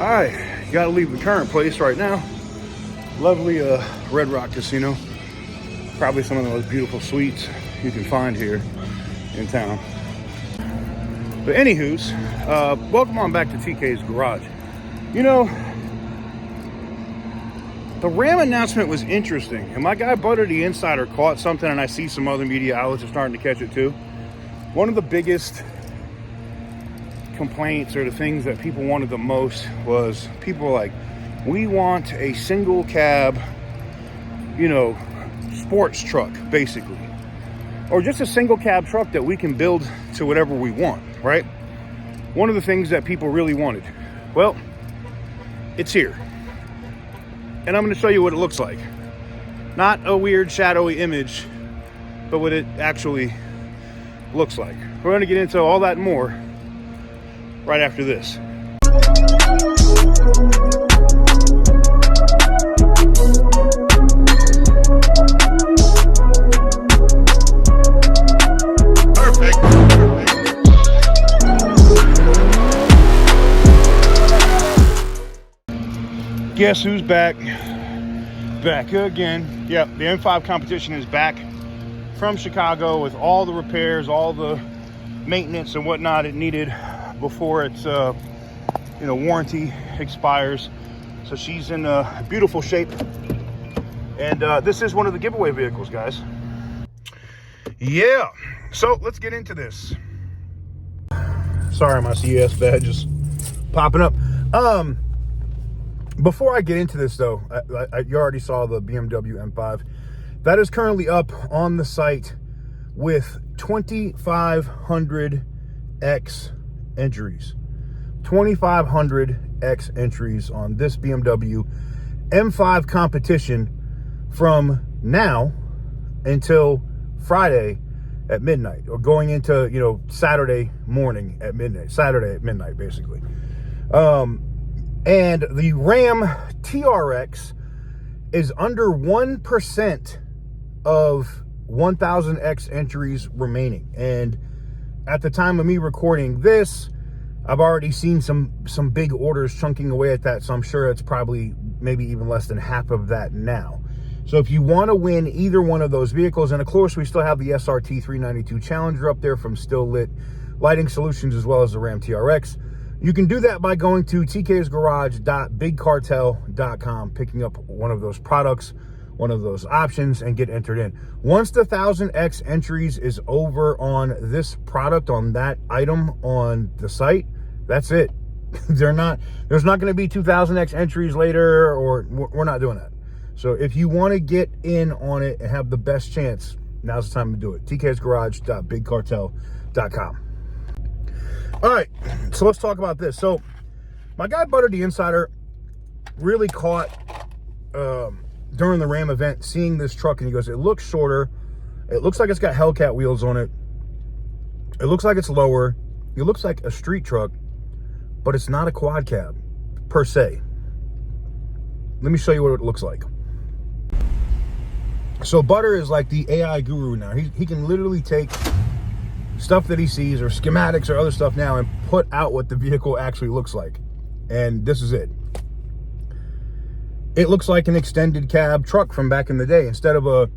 I gotta leave the current place right now. Lovely Red Rock Casino. Probably some of the most beautiful suites you can find here in town. But anywho's, welcome on back to TK's Garage. You know, the Ram announcement was interesting, and my guy Butter the Insider caught something, and I see some other media outlets are starting to catch it too. One of the biggest complaints, or the things that people wanted the most, was people were like, we want a single cab, you know, sports truck, basically. Or just a single cab truck that we can build to whatever we want, right? One of the things that people really wanted. Well, it's here. And I'm going to show you what it looks like. Not a weird shadowy image, but what it actually looks like. We're going to get into all that and more right after this. Guess who's back? Back again. Yep, the M5 competition is back from Chicago with all the repairs, all the maintenance and whatnot it needed before its warranty expires. So she's in beautiful shape, and this is one of the giveaway vehicles, guys. Yeah, so let's get into this. Sorry, my CES badge just popping up. Before I get into this, though, you already saw the BMW M5. That is currently up on the site with 2,500x entries. 2,500x entries on this BMW M5 competition from now until Friday at midnight, or going into, Saturday morning at midnight, Saturday at midnight, basically. And the Ram TRX is under 1% of 1,000x entries remaining. And at the time of me recording this, I've already seen some big orders chunking away at that. So I'm sure it's probably maybe even less than half of that now. So if you want to win either one of those vehicles, and of course we still have the SRT 392 Challenger up there from Still Lit Lighting Solutions, as well as the Ram TRX. You can do that by going to tk'sgarage.bigcartel.com, picking up one of those products, one of those options, and get entered in. Once the 1,000x entries is over on this product, on that item on the site, that's it. There's not going to be 2,000x entries later, or we're not doing that. So if you want to get in on it and have the best chance, now's the time to do it. tk'sgarage.bigcartel.com. All right, so let's talk about this. So my guy Butter the Insider really caught during the Ram event, seeing this truck, and he goes, it looks shorter, it looks like it's got Hellcat wheels on it, it looks like it's lower, it looks like a street truck, but it's not a quad cab per se. Let me show you what it looks like. So Butter is like the AI guru now. He can literally take stuff that he sees, or schematics or other stuff now, and put out what the vehicle actually looks like. And this is it. It looks like an extended cab truck from back in the day. Instead of a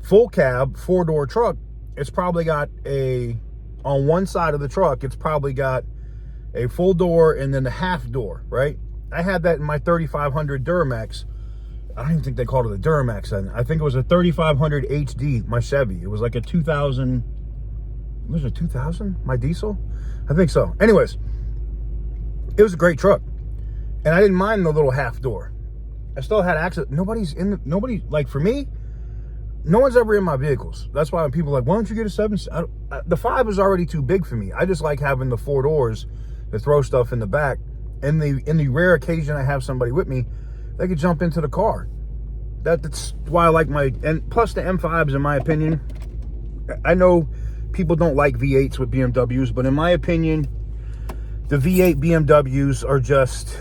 full cab 4-door truck, it's probably got on one side of the truck, it's probably got a full door and then a half door, right? I had that in my 3500 Duramax. I don't even think they called it a Duramax then. I think it was a 3500 HD, my Chevy. It was like a 2000, was it 2000? My diesel? I think so. Anyways, it was a great truck. And I didn't mind the little half door. I still had access. Nobody, like for me, no one's ever in my vehicles. That's why when people are like, why don't you get a 7? The 5 is already too big for me. I just like having the 4 doors to throw stuff in the back. In the rare occasion I have somebody with me, they could jump into the car. That's why I like and plus the M5s, in my opinion. I know people don't like V8s with BMWs, but in my opinion, the V8 BMWs are just,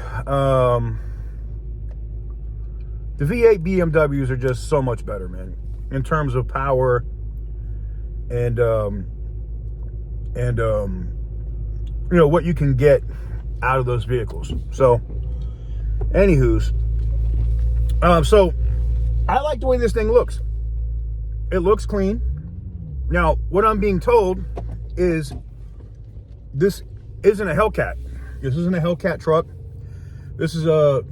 so much better, man, in terms of power and what you can get out of those vehicles. So, anywho's, so I like the way this thing looks. It looks clean. Now, what I'm being told is this isn't a Hellcat. This isn't a Hellcat truck. This is a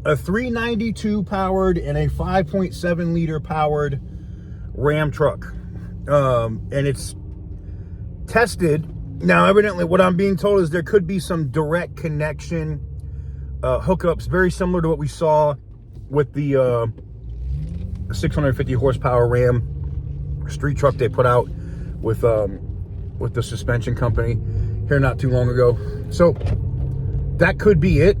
392 powered and a 5.7 liter powered Ram truck. And it's tested. Now, evidently, what I'm being told is there could be some direct connection hookups, very similar to what we saw with the 650 horsepower Ram street truck they put out with the suspension company here not too long ago. So that could be it.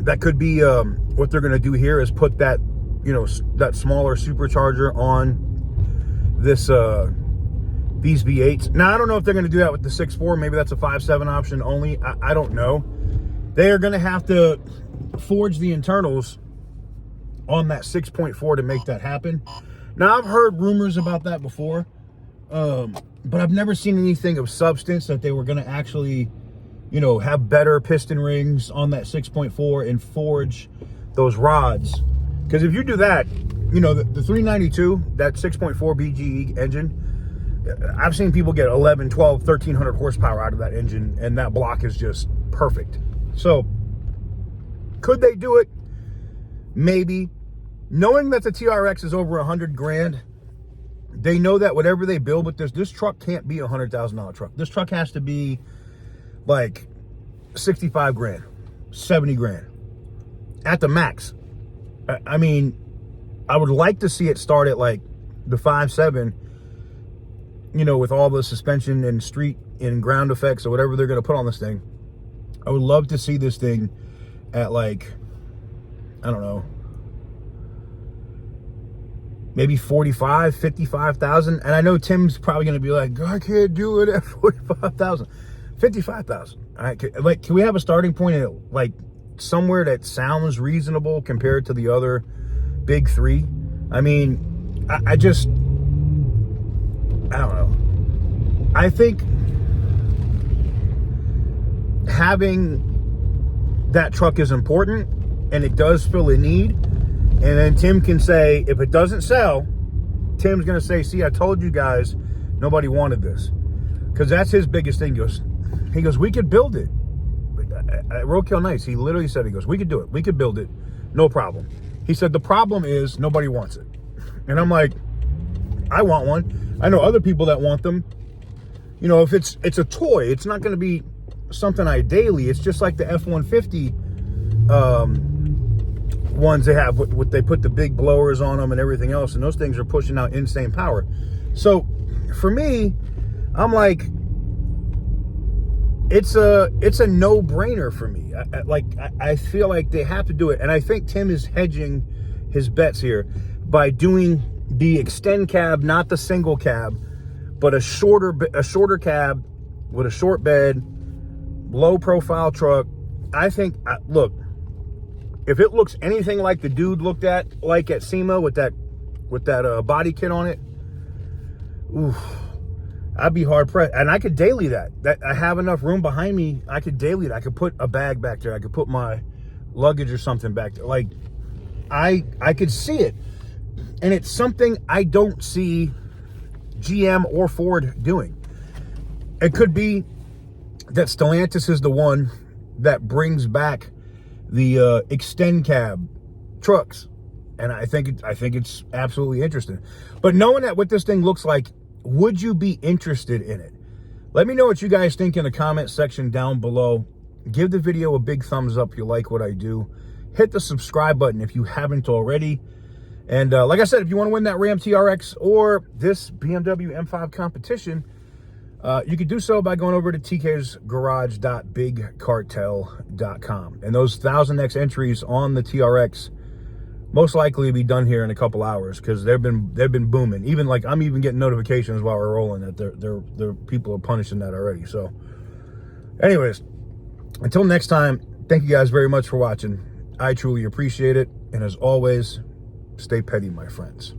That could be what they're going to do here is put that, you know, that smaller supercharger on this these V8s. Now, I don't know if they're going to do that with the 6.4. Maybe that's a 5.7 option only. I don't know. They are going to have to forge the internals on that 6.4 to make that happen. Now, I've heard rumors about that before, but I've never seen anything of substance that they were going to actually, you know, have better piston rings on that 6.4 and forge those rods. Because if you do that, you know, the 392, that 6.4 BGE engine, I've seen people get 11, 12, 1,300 horsepower out of that engine, and that block is just perfect. So, could they do it? Maybe. Knowing that the TRX is over 100 grand, they know that whatever they build with this truck can't be a $100,000 truck. This truck has to be like 65 grand, 70 grand at the max. I mean, I would like to see it start at like the 5.7, you know, with all the suspension and street and ground effects or whatever they're going to put on this thing. I would love to see this thing at like, I don't know, maybe 45, 55,000. And I know Tim's probably going to be like, I can't do it at 45,000, 55,000. All right. Like, can we have a starting point at like somewhere that sounds reasonable compared to the other big three? I mean, I don't know. I think having that truck is important, and it does fill a need. And then Tim can say, if it doesn't sell, Tim's going to say, see, I told you guys nobody wanted this. Because that's his biggest thing. He goes, we could build it. At Roadkill Nights, he literally said, he goes, we could do it. We could build it. No problem. He said, the problem is nobody wants it. And I'm like, I want one. I know other people that want them. You know, if it's a toy, it's not going to be something I daily. It's just like the F-150 ones they have. They put the big blowers on them and everything else, and those things are pushing out insane power. So for me, I'm like, it's a no-brainer for me. I feel like they have to do it, and I think Tim is hedging his bets here by doing the extend cab, not the single cab, but a shorter cab with a short bed, low profile truck. I think, look, if it looks anything like the dude looked at like at SEMA with that body kit on it, oof, I'd be hard pressed. And I could daily that I have enough room behind me. I could daily that. I could put a bag back there. I could put my luggage or something back there. Like, I could see it. And it's something I don't see GM or Ford doing. It could be that Stellantis is the one that brings back the extend cab trucks, and I think it's absolutely interesting. But knowing that what this thing looks like, would you be interested in it? Let me know what you guys think in the comment section down below. Give the video a big thumbs up if you like what I do. Hit the subscribe button if you haven't already. And like I said, if you want to win that Ram TRX or this BMW M5 competition, you could do so by going over to tk'sgarage.bigcartel.com. And those 1,000X entries on the TRX most likely will be done here in a couple hours, because they've been booming. Even like I'm even getting notifications while we're rolling that they're people are punishing that already. So anyways, until next time, thank you guys very much for watching. I truly appreciate it. And as always, stay petty, my friends.